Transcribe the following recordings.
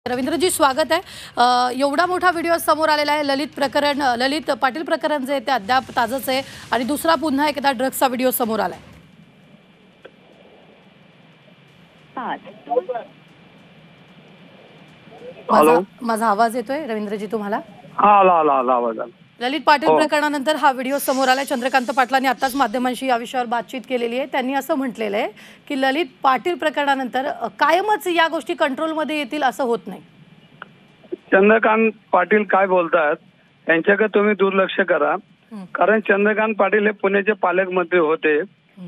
रवींद्रजी स्वागत आहे। एवढा मोठा व्हिडिओ समोर आलेला आहे। ललित पाटील प्रकरण जे ते अद्याप ताजंच आहे आणि दुसरा पुन्हा एकदा ड्रग्सचा व्हिडिओ समोर आलाय। माझा आवाज येतोय रवींद्रजी तुम्हाला? आवाज आला। ललित पाटील प्रकरणानंतर हा व्हिडिओ समोर आलाय। चंद्रकांत पाटलांनी आताच माध्यमांशी या विषयावर बातचीत केलेली आहे। त्यांनी असं म्हटलेलं आहे की ललित पाटील प्रकरणानंतर कायमच या गोष्टी कंट्रोलमध्ये येतील असं होत नाही। चंद्रकांत पाटील काय बोलतात त्यांच्याकडे तुम्ही दुर्लक्ष करा, कारण चंद्रकांत पाटील हे पुण्याचे पालकमंत्री होते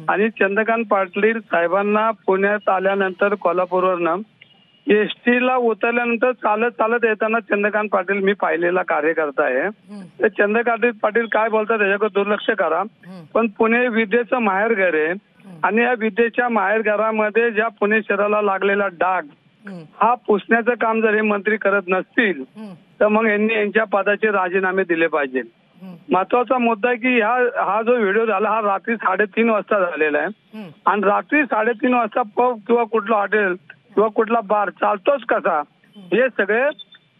आणि चंद्रकांत पाटील साहेबांना पुण्यात आल्यानंतर कोल्हापूरवरनं एसटीला उतरल्यानंतर चालत चालत येताना चंद्रकांत पाटील मी पाहिलेला कार्यकर्ता आहे। तर चंद्रकांत पाटील काय बोलतात त्याच्याकडे दुर्लक्ष करा। पण पुणे विद्येचं माहेरघर आहे आणि या विद्येच्या माहेरघरामध्ये ज्या पुणे शहराला लागलेला डाग हा पुसण्याचं काम जर हे मंत्री करत नसतील तर मग यांनी यांच्या पदाचे राजीनामे दिले पाहिजे। महत्वाचा मुद्दा आहे की हा जो व्हिडिओ झाला हा रात्री 3:30 वाजता झालेला आहे आणि रात्री 3:30 वाजता पब किंवा कुठलं हॉटेल किंवा कुठला बार चालतोच कसा, हे सगळे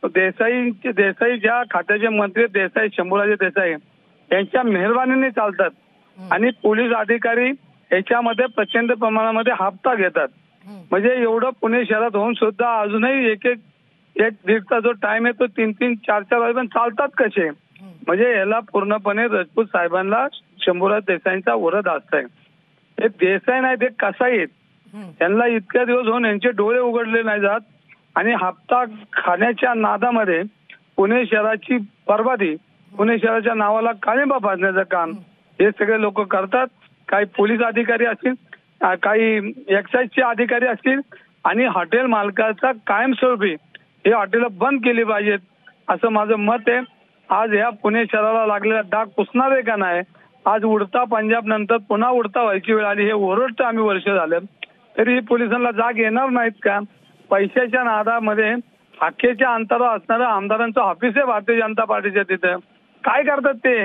देसाई ज्या खात्याचे मंत्री देसाई शंभूराजे देसाई यांच्या मेहरबानीने चालतात आणि पोलीस अधिकारी याच्यामध्ये प्रचंड प्रमाणामध्ये हप्ता घेतात। म्हणजे एवढं पुणे शहरात होऊन सुद्धा अजूनही एक दीडचा जो टाइम आहे तो 3-3, 4-4 वाजेपर्यंत चालतात कसे? म्हणजे याला पूर्णपणे राजपूत साहेबांना शंभूराज देसाईंचा वरद असतंय। हे देसाई नाही ते कसाई आहेत, त्यांना इतक्या दिवस होऊन यांचे डोळे उघडले नाही जात आणि हप्ता खाण्याच्या नादामध्ये पुणे शहराची बर्बादी, पुणे शहराच्या नावाला काळिंबा फासण्याचं काम हे सगळे लोक करतात। काही पोलीस अधिकारी असतील, काही एक्साईजचे अधिकारी असतील आणि हॉटेल मालकाचा कायमस्वरूपी हे हॉटेल बंद केली पाहिजेत असं माझं मत आहे। आज ह्या पुणे शहराला लागलेला डाग पुसणार आहे का नाही? आज उडता पंजाब नंतर पुन्हा उडता व्हायची वेळ आली, हे ओरडतं आम्ही वर्ष झालं तरी पोलिसांना जाग येणार नाहीत का? पैशाच्या नादामध्ये हाकेच्या अंतरावर असणारं आमदारांचं ऑफिस आहे भारतीय जनता पार्टीच्या, तिथं काय करतात ते?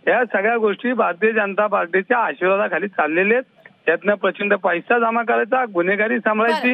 या सगळ्या गोष्टी भारतीय जनता पार्टीच्या आशीर्वादाखाली चाललेले आहेत। त्यातनं प्रचंड पैसा जमा करायचा, गुन्हेगारी सांभाळायची।